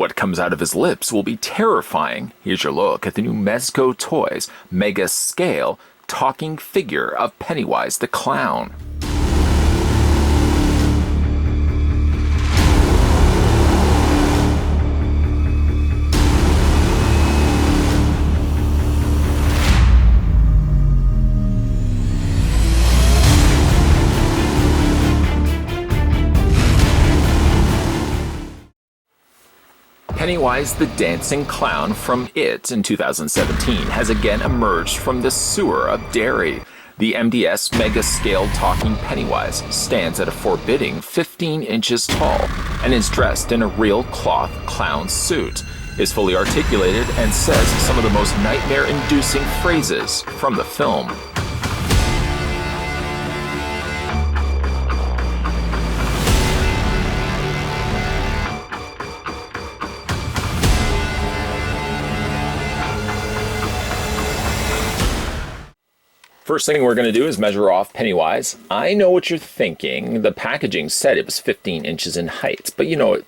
What comes out of his lips will be terrifying. Here's your look at the new Mezco Toyz mega scale talking figure of Pennywise the Clown. Pennywise the Dancing Clown from It in 2017 has again emerged from the sewer of Derry. The MDS mega-scale talking Pennywise stands at a forbidding 15 inches tall and is dressed in a real cloth clown suit, is fully articulated and says some of the most nightmare-inducing phrases from the film. First thing we're going to do is measure off Pennywise. I know what you're thinking. The packaging said it was 15 inches in height, but you know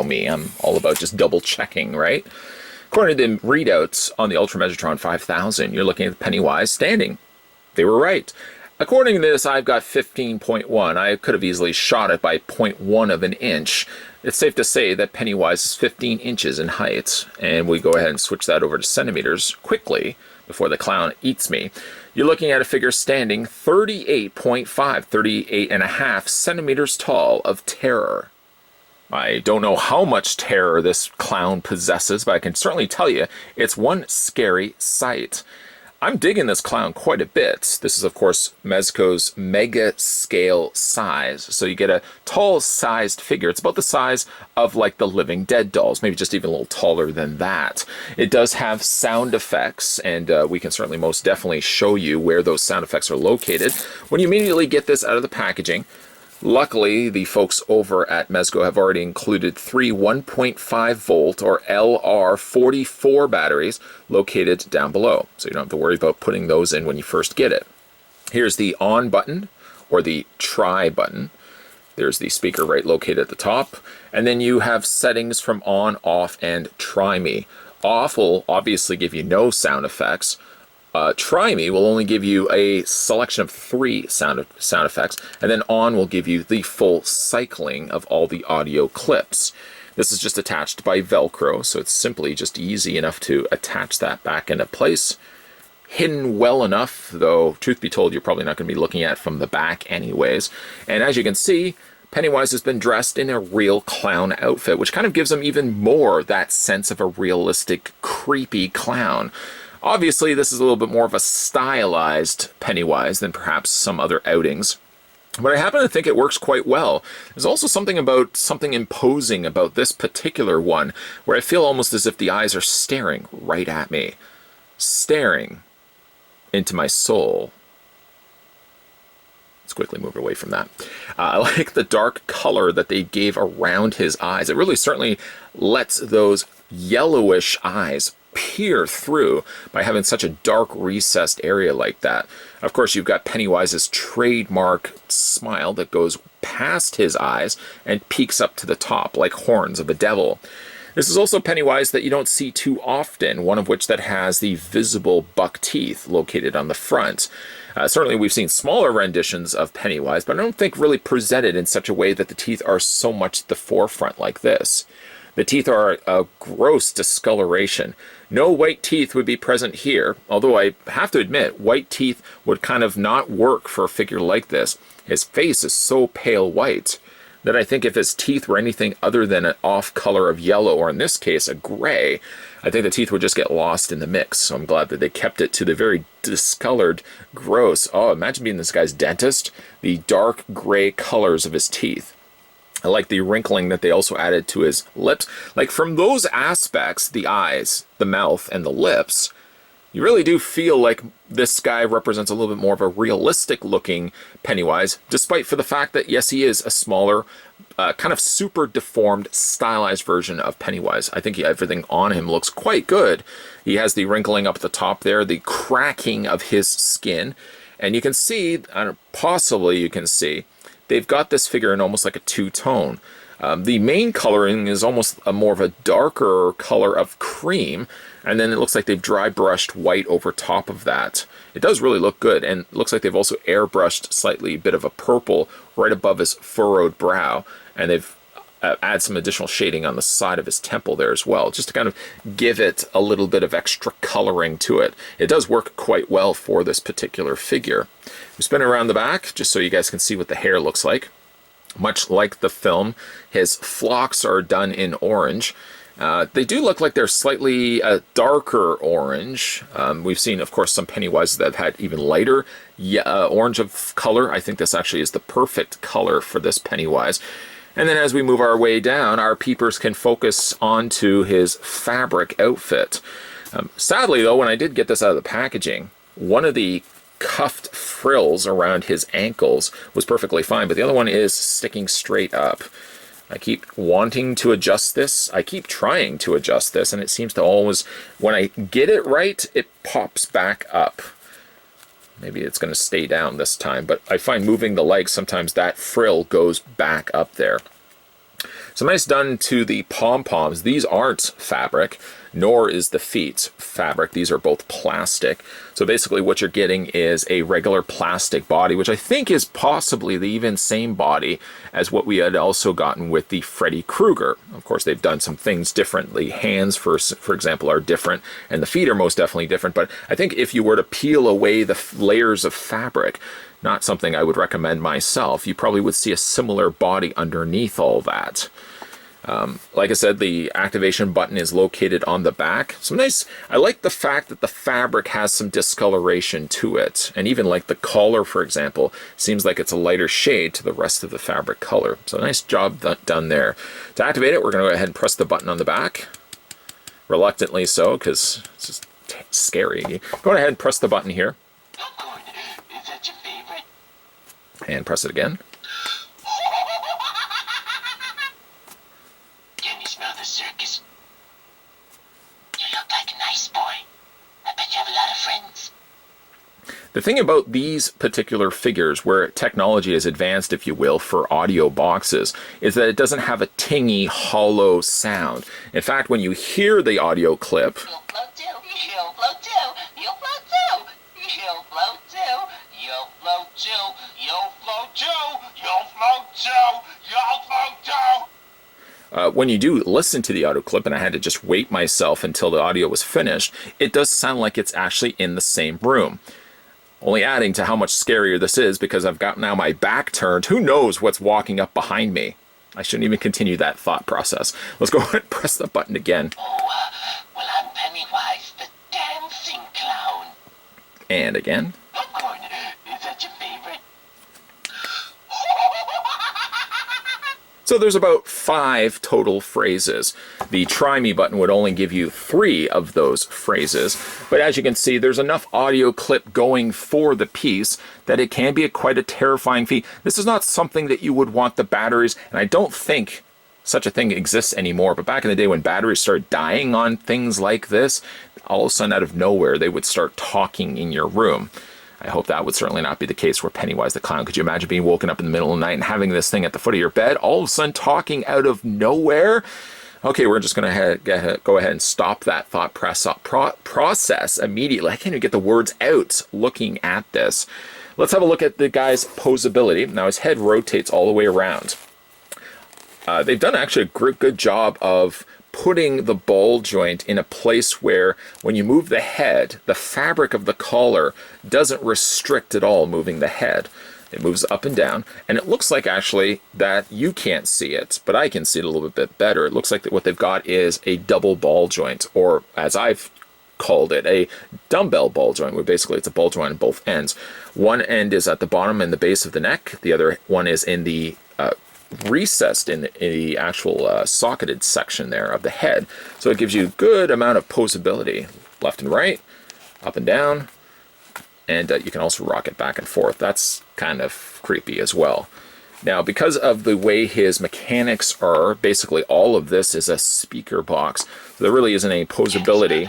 me, I'm all about just double checking, right? According to the readouts on the Ultra Measure 5000, you're looking at Pennywise standing. They were right. According to this, I've got 15.1. I could have easily shot it by 0.1 of an inch. It's safe to say that Pennywise is 15 inches in height, and we go ahead and switch that over to centimeters quickly before the clown eats me. You're looking at a figure standing 38.5 centimeters tall of terror. I don't know how much terror this clown possesses, but I can certainly tell you it's one scary sight. I'm digging this clown quite a bit. This is, of course, Mezco's mega scale size. So you get a tall sized figure. It's about the size of like the Living Dead dolls, maybe just even a little taller than that. It does have sound effects, and we can certainly most definitely show you where those sound effects are located. When you immediately get this out of the packaging, luckily, the folks over at Mezco have already included 3 1.5 volt or LR44 batteries located down below. So you don't have to worry about putting those in when you first get it. Here's the on button or the try button. There's the speaker right located at the top. And then you have settings from on, off, and try me. Off will obviously give you no sound effects. Try Me will only give you a selection of 3 sound effects, and then On will give you the full cycling of all the audio clips. This is just attached by Velcro, so it's simply just easy enough to attach that back into place. Hidden well enough, though truth be told, you're probably not going to be looking at it from the back anyways. And as you can see, Pennywise has been dressed in a real clown outfit, which kind of gives him even more that sense of a realistic, creepy clown. Obviously, this is a little bit more of a stylized Pennywise than perhaps some other outings, but I happen to think it works quite well. There's also something imposing about this particular one, where I feel almost as if the eyes are staring right at me, staring into my soul. Let's quickly move away from that. I like the dark color that they gave around his eyes. It really certainly lets those yellowish eyes peer through by having such a dark recessed area like that. Of course, you've got Pennywise's trademark smile that goes past his eyes and peeks up to the top like horns of a devil. This is also Pennywise that you don't see too often, one of which that has the visible buck teeth located on the front. Certainly we've seen smaller renditions of Pennywise, but I don't think really presented in such a way that the teeth are so much at the forefront like this. The teeth are a gross discoloration. No white teeth would be present here, although I have to admit, white teeth would kind of not work for a figure like this. His face is so pale white that I think if his teeth were anything other than an off color of yellow, or in this case, a gray, I think the teeth would just get lost in the mix. So I'm glad that they kept it to the very discolored, gross. Oh, imagine being this guy's dentist. The dark gray colors of his teeth. I like the wrinkling that they also added to his lips. Like from those aspects, the eyes, the mouth, and the lips, you really do feel like this guy represents a little bit more of a realistic looking Pennywise, despite for the fact that, yes, he is a smaller, kind of super deformed, stylized version of Pennywise. I think everything on him looks quite good. He has the wrinkling up at the top there, the cracking of his skin, and you can see, possibly you can see, they've got this figure in almost like a two-tone. The main coloring is almost more of a darker color of cream, and then it looks like they've dry brushed white over top of that. It does really look good, and it looks like they've also airbrushed slightly a bit of a purple right above his furrowed brow, and they've add some additional shading on the side of his temple there as well, just to kind of give it a little bit of extra coloring to it. It does work quite well for this particular figure. We spin it around the back just so you guys can see what the hair looks like. Much like the film, his flocks are done in orange. They do look like they're slightly darker orange. We've seen, of course, some Pennywises that have had even lighter orange of color. I think this actually is the perfect color for this Pennywise. And then as we move our way down, our peepers can focus onto his fabric outfit. Sadly, though, when I did get this out of the packaging, one of the cuffed frills around his ankles was perfectly fine, but the other one is sticking straight up. I keep wanting to adjust this. I keep trying to adjust this, and it seems to always, when I get it right, it pops back up. Maybe it's going to stay down this time, but I find moving the legs, sometimes that frill goes back up there. So nice done to the pom-poms. These aren't fabric, nor is the feet fabric. These are both plastic. So basically what you're getting is a regular plastic body, which I think is possibly the even same body as what we had also gotten with the Freddy Krueger. Of course, they've done some things differently. Hands, for example, are different, and the feet are most definitely different. But I think if you were to peel away the layers of fabric, not something I would recommend myself, you probably would see a similar body underneath all that. Like I said, the activation button is located on the back. So nice. I like the fact that the fabric has some discoloration to it. And even like the collar, for example, seems like it's a lighter shade to the rest of the fabric color. So nice job done there. To activate it, we're going to go ahead and press the button on the back. Reluctantly so, because it's just scary. Go ahead and press the button here. Is that your favorite? And press it again. Can you smell the circus? You look like a nice boy. I bet you have a lot of friends. The thing about these particular figures, where technology is advanced, if you will, for audio boxes, is that it doesn't have a tingy, hollow sound. In fact, when you hear the audio clip, You'll float too. You'll float too. You'll float too. You'll float too. You'll float too. You'll float too. You'll float too. You'll float too. when you do listen to the audio clip, and I had to just wait myself until the audio was finished, it does sound like it's actually in the same room. Only adding to how much scarier this is, because I've got now my back turned. Who knows what's walking up behind me? I shouldn't even continue that thought process. Let's go ahead and press the button again. Oh, well, I'm Pennywise, the dancing clown. And again. Popcorn, is that your favorite? So there's about 5 total phrases. The try me button would only give you 3 of those phrases. But as you can see, there's enough audio clip going for the piece that it can be quite a terrifying feat. This is not something that you would want the batteries, and I don't think such a thing exists anymore. But back in the day when batteries started dying on things like this, all of a sudden out of nowhere, they would start talking in your room. I hope that would certainly not be the case for Pennywise the Clown. Could you imagine being woken up in the middle of the night and having this thing at the foot of your bed, all of a sudden talking out of nowhere? Okay, we're just going to go ahead and stop that thought process immediately. I can't even get the words out looking at this. Let's have a look at the guy's posability. Now his head rotates all the way around. They've done actually a good job of putting the ball joint in a place where when you move the head, the fabric of the collar doesn't restrict at all moving the head. It moves up and down, and it looks like actually that you can't see it, but I can see it a little bit better. It looks like that what they've got is a double ball joint, or as I've called it, a dumbbell ball joint, where basically it's a ball joint on both ends. One end is at the bottom and the base of the neck. The other one is in the recessed in the actual socketed section there of the head. So it gives you a good amount of posability, left and right, up and down, and you can also rock it back and forth. That's kind of creepy as well. Now, because of the way his mechanics are, basically all of this is a speaker box. So there really isn't any posability.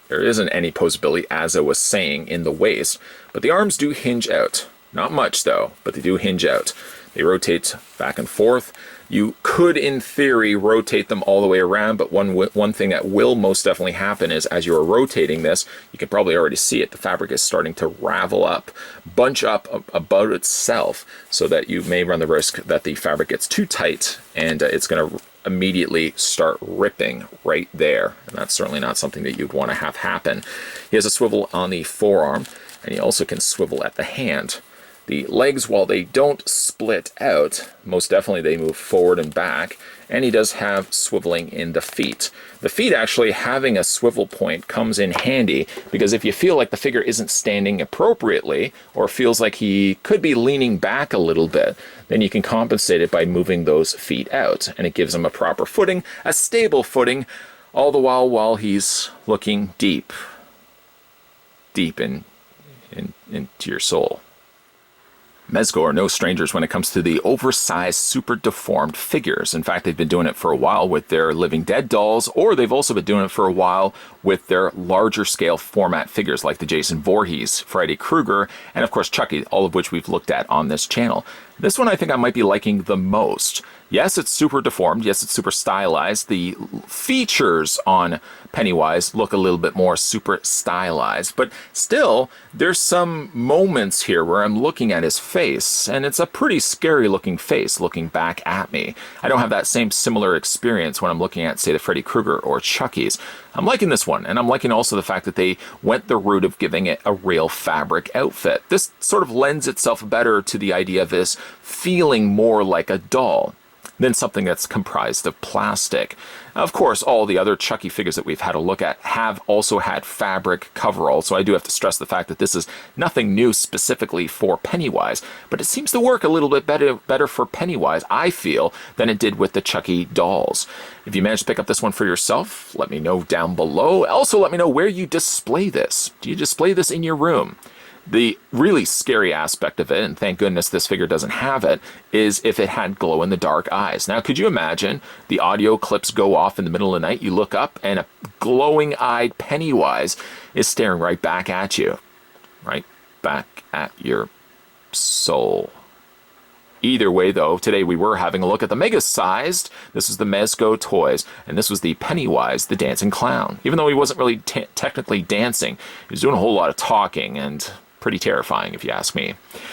There isn't any posability, as I was saying, in the waist. But the arms do hinge out. Not much, though, but they do hinge out. They rotate back and forth. You could, in theory, rotate them all the way around, but one thing that will most definitely happen is as you're rotating this, you can probably already see it, the fabric is starting to ravel up, bunch up about itself, so that you may run the risk that the fabric gets too tight and it's going to immediately start ripping right there. And that's certainly not something that you'd want to have happen. He has a swivel on the forearm, and he also can swivel at the hand. The legs, while they don't split out, most definitely they move forward and back, and he does have swiveling in the feet. The feet actually having a swivel point comes in handy, because if you feel like the figure isn't standing appropriately, or feels like he could be leaning back a little bit, then you can compensate it by moving those feet out, and it gives him a proper footing, a stable footing, all the while he's looking deep into your soul. Mezco are no strangers when it comes to the oversized, super deformed figures. In fact, they've been doing it for a while with their Living Dead dolls, or they've also been doing it for a while with their larger scale format figures like the Jason Voorhees, Freddy Krueger, and of course Chucky, all of which we've looked at on this channel. This one I think I might be liking the most. Yes, it's super deformed. Yes, it's super stylized. The features on Pennywise look a little bit more super stylized, but still, there's some moments here where I'm looking at his face, and it's a pretty scary looking face looking back at me. I don't have that same similar experience when I'm looking at, say, the Freddy Krueger or Chucky's. I'm liking this one, and I'm liking also the fact that they went the route of giving it a real fabric outfit. This sort of lends itself better to the idea of this feeling more like a doll than something that's comprised of plastic. Of course, all the other Chucky figures that we've had a look at have also had fabric coveralls, so I do have to stress the fact that this is nothing new specifically for Pennywise, but it seems to work a little bit better for Pennywise, I feel, than it did with the Chucky dolls. If you managed to pick up this one for yourself, let me know down below. Also, let me know where you display this. Do you display this in your room? The really scary aspect of it, and thank goodness this figure doesn't have it, is if it had glow-in-the-dark eyes. Now, could you imagine the audio clips go off in the middle of the night, you look up, and a glowing-eyed Pennywise is staring right back at you. Right back at your soul. Either way, though, today we were having a look at the mega-sized. This was the Mezco Toyz, and this was the Pennywise, the dancing clown. Even though he wasn't really technically dancing, he was doing a whole lot of talking, and pretty terrifying if you ask me.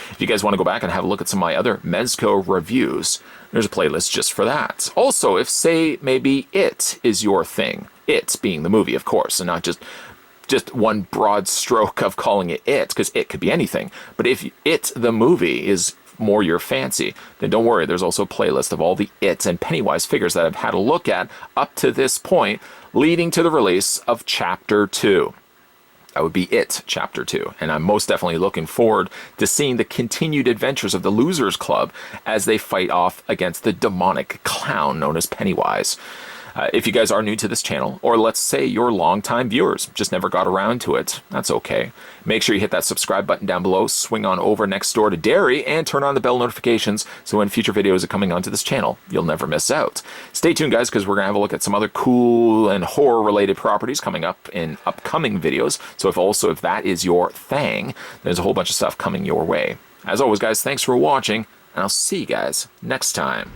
If you guys want to go back and have a look at some of my other Mezco reviews, there's a playlist just for that. Also, if, say, maybe It is your thing, It being the movie, of course, and not just one broad stroke of calling it It, because It could be anything. But if It, the movie, is more your fancy, then don't worry, there's also a playlist of all the It and Pennywise figures that I've had a look at up to this point, leading to the release of Chapter 2. That would be It, Chapter 2. And I'm most definitely looking forward to seeing the continued adventures of the Losers Club as they fight off against the demonic clown known as Pennywise. If you guys are new to this channel, or let's say you're longtime viewers, just never got around to it, that's okay. Make sure you hit that subscribe button down below, swing on over next door to Derry, and turn on the bell notifications so when future videos are coming onto this channel, you'll never miss out. Stay tuned, guys, because we're going to have a look at some other cool and horror-related properties coming up in upcoming videos. So if that is your thing, there's a whole bunch of stuff coming your way. As always, guys, thanks for watching, and I'll see you guys next time.